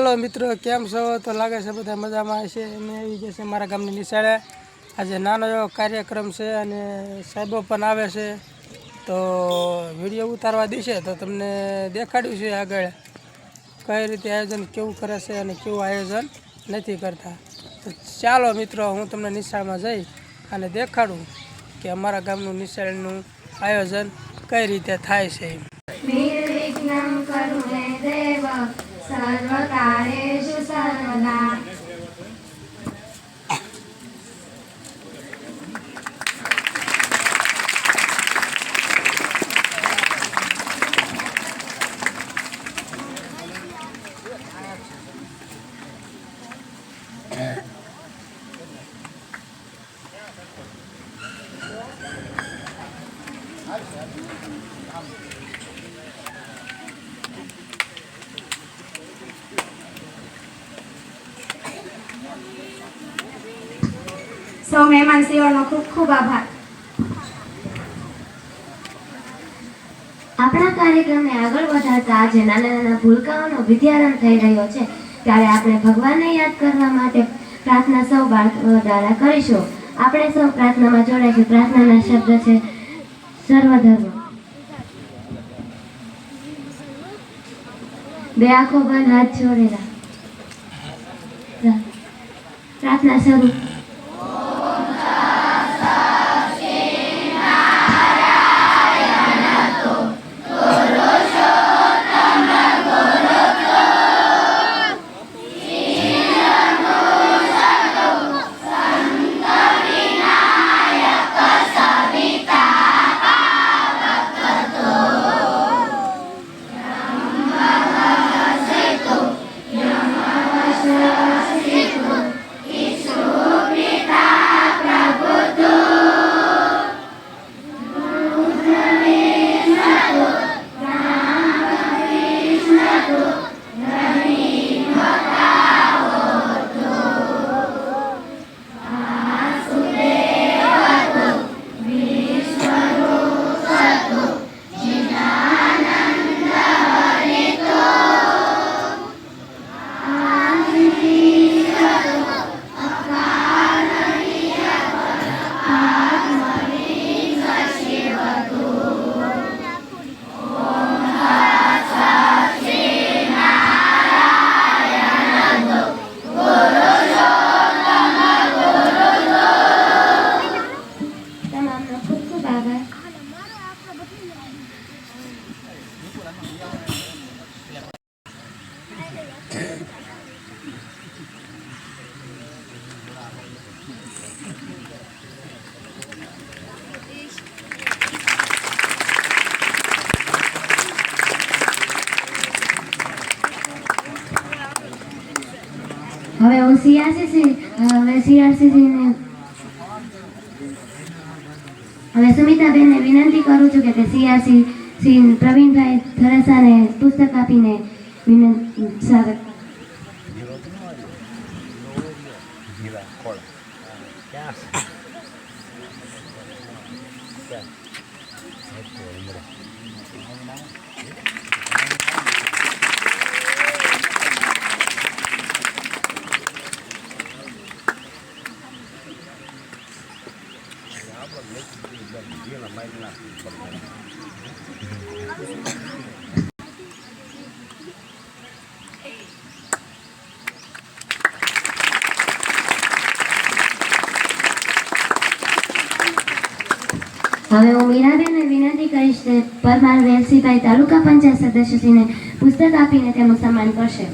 હાલો મિત્રો, કેમ છો? તો લાગે છે બધા મજામાં હશે. અમે આવી ગયા છે મારા ગામની નિશાળે. આજે નાનો એવો કાર્યક્રમ છે અને સાહેબો પણ આવે છે, તો વિડીયો ઉતારવા દેશે તો તમને દેખાડ્યું છે આગળ કઈ રીતે આયોજન કેવું કરે છે અને કેવું આયોજન નથી કરતા. તો ચાલો મિત્રો, હું તમને નિશાળમાં જઈ અને દેખાડું કે અમારા ગામનું નિશાળનું આયોજન કઈ રીતે થાય છે. निर्विघ्नं कुरु मे देव सर्वकार्येषु सर्वदा। સૌ મહેમાનશ્રીઓનો ખૂબ ખૂબ આભાર. આપણા કાર્યક્રમને આગળ વધારતા આજે નાના નાના ભૂલકાઓનો વિદ્યારંભ થઈ રહ્યો છે, ત્યારે આપણે ભગવાનને યાદ કરવા માટે પ્રાર્થના સૌ બાળકો દ્વારા કરીશું. આપણે સૌ પ્રાર્થનામાં જોડાઈશું. પ્રાર્થનાના શબ્દ છે સર્વધર્મ. બે આંખો બંધ, હાથ જોડેલા. પ્રાર્થના શરૂ. હવે હું સુમિતાબેનને વિનંતી કરું છું કે તે સીઆરસી પ્રવીણભાઈ થરાસાને પુસ્તક આપીને સ્વાગત. હવે હું મીરાબેનને વિનંતી કરીશ કે પરમાર વેલસીભાઈ તાલુકા પંચાયત સદસ્યશ્રીને પુસ્તક આપીને તેમનું સન્માન કરશે.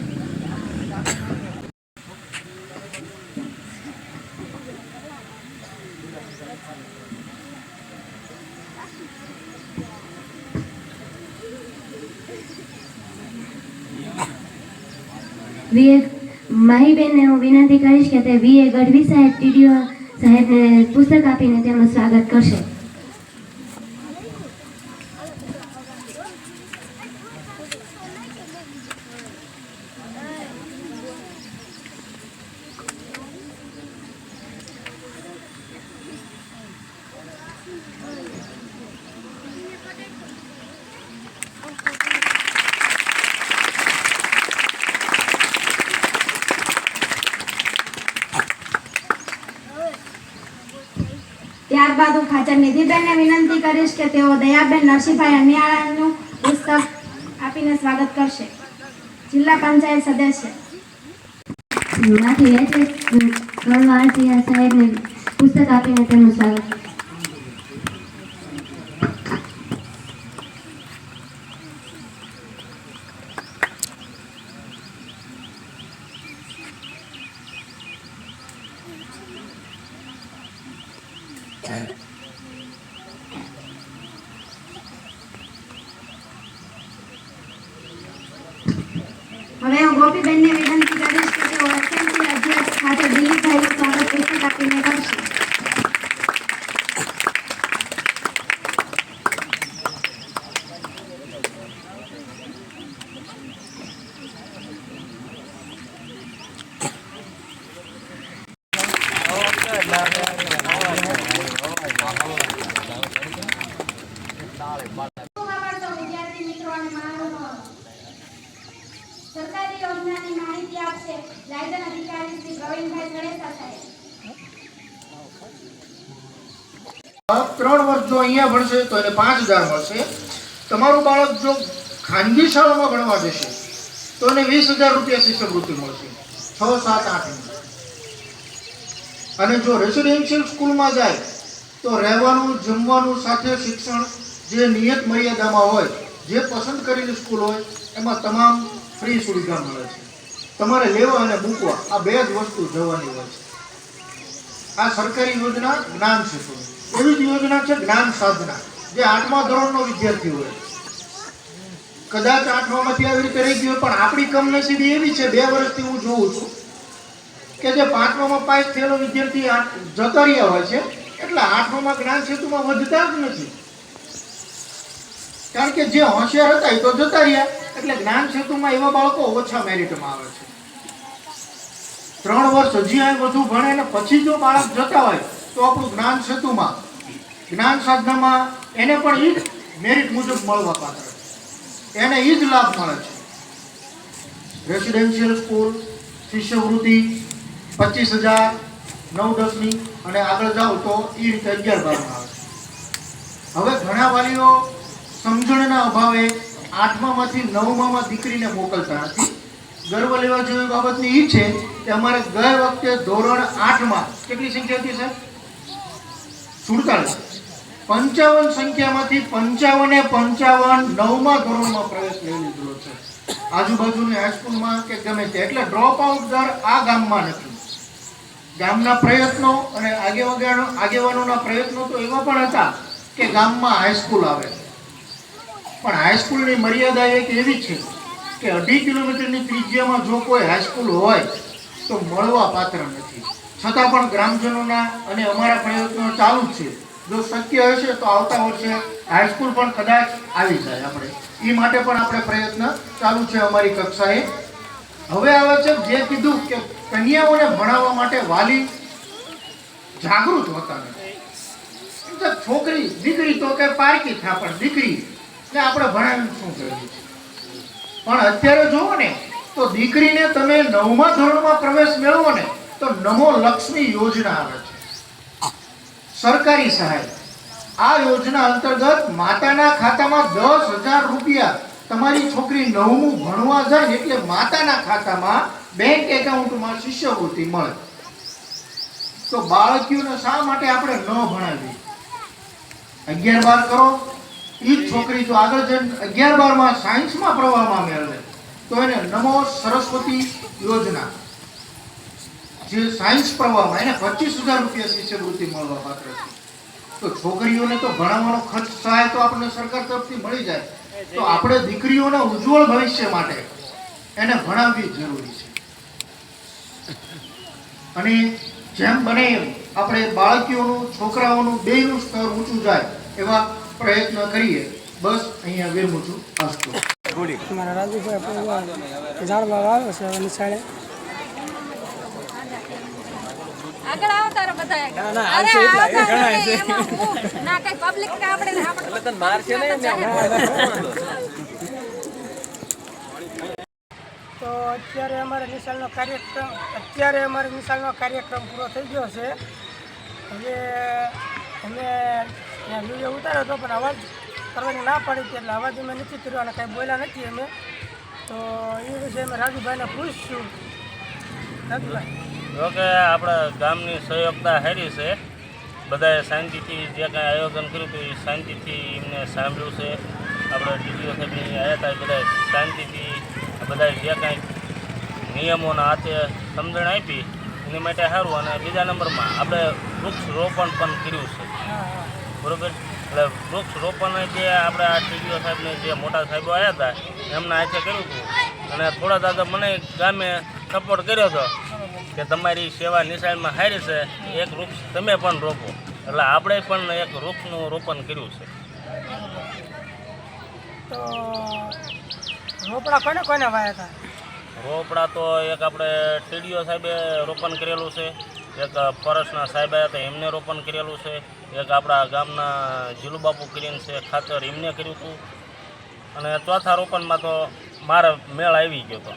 માહીબેનને હું વિનંતી કરીશ કે તે વીએ ગઢવી સાહેબ ટીડીઓ સાહેબને પુસ્તક આપીને તેમનું સ્વાગત કરશે. ત્યારબાદ હું ખાચર નિધિબેનને વિનંતી કરીશ કે તેઓ દયાબેન નરસિંહભાઈ અન્યાળાનું પુસ્તક આપીને સ્વાગત કરશે. જિલ્લા પંચાયત સદસ્ય માંથી ગણવાણસિંહ સાહેબને પુસ્તક આપીને તેમનું સ્વાગત. હવે હું ગોપીબેનને વિનંતી કરીશ કે તેઓ એસએમસી અધ્યક્ષ ખાતે દિલીપભાઈનું સ્વાગત પુસ્તક આપીને કરશે. વિદ્યાર્થી મિત્રો અને મહાનુભાવો, સરકારી યોજનાની માહિતી આપશે લાયસન્સ અધિકારી શ્રી પ્રવીણભાઈ ગણેશા સાહેબ. 3 વર્ષ જો અહીંયા ભણશે તો એને 5000 મળશે. તમારું બાળક જો ખાનગી શાળામાં ભણવા જશે તો એને 20000 રૂપિયા શિષ્યવૃત્તિ મળશે 6, 7, 8. અને જો રેસિડેન્શિયલ સ્કૂલમાં જાય તો રહેવાનું, જમવાનું સાથે શિક્ષણ જે નિયત મર્યાદામાં હોય, જે પસંદ કરેલી સ્કૂલ હોય એમાં તમામ ફ્રી સુવિધા મળે છે. તમારે લેવા અને મૂકવા આ 2 જ વસ્તુ જવાની હોય છે. આ સરકારી યોજના જ્ઞાન સેતુ. એવી જ યોજના છે જ્ઞાન સાધના, જે 8મા ધોરણનો વિદ્યાર્થી હોય, કદાચ 8મામાંથી આવી રીતે રહી ગયો, પણ આપણી કમનસીબી એવી છે 2 વર્ષથી હું જોઉં છું કે જે 5મામાં પાસ થયેલો વિદ્યાર્થી જતા રહ્યા હોય છે, એટલે 8મામાં જ્ઞાન સેતુમાં વધતા જ નથી. કારણ કે જે હોશિયાર હતા એ તો જતા રહ્યા, એટલે જ્ઞાન સેતુમાં એવા બાળકો ઓછા મેરિટમાં આવે છે. 3 વર્ષ હજી અહીં વધુ ભણે ને પછી જો બાળક જતા હોય તો આપણું જ્ઞાન સેતુમાં, જ્ઞાન સાધનામાં એને પણ એ જ મેરિટ મુજબ મળવા પાત્ર, એને એ જ લાભ મળે છે. રેસિડેન્શિયલ સ્કૂલ શિષ્યવૃત્તિ 25000 9-10ની, અને આગળ જાઓ તો એ રીતે 11-12 આવે છે. હવે ઘણા વાલીઓ સમજણના અભાવે 8મામાંથી 9મામાં દીકરીને મોકલતા નથી. ગર્વ લેવા જેવી બાબતની એ છે કે અમારે ગઈ વખતે ધોરણ 8માં કેટલી સંખ્યા હતી સર? 47. 55 સંખ્યામાંથી 55 9મા ધોરણમાં પ્રવેશ લઈ લીધેલો છે. આજુબાજુની હાઈસ્કૂલમાં કે ગમે તે. એટલે ડ્રોપ આઉટ દર આ ગામમાં નથી. ગામના પ્રયત્નો અને આગેવાનોના પ્રયત્નો તો એવા પણ હતા કે ગામમાં હાઈસ્કૂલ આવે, પણ હાઈસ્કૂલની મર્યાદા એક એવી છે કે 2.5 કિલોમીટરની ત્રિજ્યામાં જો કોઈ હાઈસ્કૂલ હોય તો મળવા પાત્ર નથી. છતાં પણ ગ્રામજનોના અને અમારા પ્રયત્નો ચાલુ જ છે. જો શક્ય હશે તો આવતા વર્ષે હાઈસ્કૂલ પણ કદાચ આવી જાય. આપણે એ માટે પણ આપણે પ્રયત્ન ચાલુ છે અમારી કક્ષાએ. હવે આવે છે જે કીધું કે કન્યાઓને ભણાવવા માટે વાલી જાગૃત હોતા નથી. છોકરી દીકરી તો કે પારકી થા, પણ દીકરી ને આપણે ભણાવીને શું કર્યું છે? પણ અત્યારે જોવો ને તો દીકરીને તમે 9મા ધોરણમાં પ્રવેશ મેળવો ને તો નમો લક્ષ્મી યોજના આવે છે, સરકારી સહાય. આ યોજના અંતર્ગત માતાના ખાતામાં 10,000 રૂપિયા તમારી છોકરી 9મું ભણવા જાય એટલે માતાના ખાતામાં બેંક એકાઉન્ટમાં શિષ્યવૃત્તિ મળે. તો બાળકીઓને શા માટે આપણે ન ભણાવીએ? 11-12 કરો. એ જ છોકરી જો આગળ જઈને 11-12માં સાયન્સમાં પ્રવાહમાં મેળવે તો એને નમો સરસ્વતી યોજના, જે સાયન્સ પ્રવાહમાં, એને 25,000 રૂપિયા શિષ્યવૃત્તિ મળવા પાત્ર છે. તો છોકરીઓને તો ભણાવવાનો ખર્ચ સહાય તો આપણને સરકાર તરફથી મળી જાય. તો આપણે દીકરીઓના ઉજ્જવળ ભવિષ્ય માટે એને ભણાવવી જરૂરી છે. અને જેમ બને એમ આપણે બાળકીઓનું, છોકરાઓનું બેયનું સ્તર ઊંચું જાય એવા પ્રયત્ન કરીએ. બસ અહીંયા વિરમું છું. અસ્તુ. મારા રાજુભાઈ ઝાડવા વાવે છે હવે નિશાળે. આગળ આવો તારા બધા. અરે આવો એમાં ના કઈ પબ્લિક ને આપણે તને માર છે ને. તો અત્યારે અમારે નિશાળનો કાર્યક્રમ પૂરો થઈ ગયો છે. હવે અમે ત્યાં વિડીયો ઉતાર્યો હતો પણ અવાજ કરવાની ના પડી હતી એટલે અવાજ અમે નથી કર્યો અને કાંઈ બોલ્યા નથી અમે. તો એ વિશે અમે રાજુભાઈને પૂછશું. રાજુભાઈ, જોકે આપણા ગામની સહયોગતા સારી છે. બધાએ શાંતિથી જે કાંઈ આયોજન કર્યું હતું એ શાંતિથી એમને સાંભળ્યું છે. આપણે ટીડીઓ સાહેબની આવ્યા હતા એ બધાએ શાંતિથી બધાએ જે કાંઈ નિયમોના હાથે સમજણ આપી એની માટે સારું. અને બીજા નંબરમાં આપણે વૃક્ષ રોપણ પણ કર્યું છે, બરાબર. એટલે વૃક્ષ રોપણ જે આપણે આ ટીડીઓ સાહેબને જે મોટા સાહેબો આવ્યા હતા એમના હાથે કર્યું હતું. અને થોડા દાદા મને ગામે સપોર્ટ કર્યો હતો કે તમારી સેવા નિશાળમાં સારી છે, એક વૃક્ષ તમે પણ રોપો. એટલે આપણે પણ એક વૃક્ષનું રોપણ કર્યું છે. તો રોપડા કોને કોને વાયા હતા? રોપડા તો એક આપણે ટીડીઓ સાહેબે રોપણ કરેલું છે, એક ફોરેસ્ટના સાહેબ આવ્યા હતા એમને રોપણ કરેલું છે, એક આપણા ગામના જીલુબાપુ કરીને છે ખાતર એમને કર્યું હતું. અને ચોથા રોપણમાં તો મારા મેળ આવી ગયો હતો.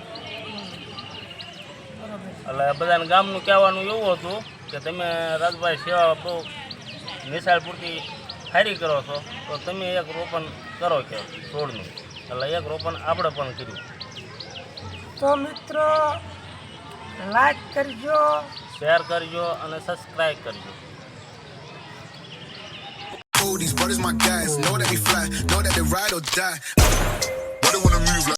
એટલે બધાને ગામનું કહેવાનું એવું હતું કે તમે રાજભાઈ સેવા બહુ નિશાળ પૂરતી સારી કરો છો તો તમે એક રોપણ કરો કે છોડનું. એટલે એક રોપણ આપણે પણ કર્યું. તો મિત્રો લાઈક કરજો, શેર કરજો અને સબસ્ક્રાઈબ કરજો. These brothers my guys, know that we fly, know that they ride or die. Brother wanna move like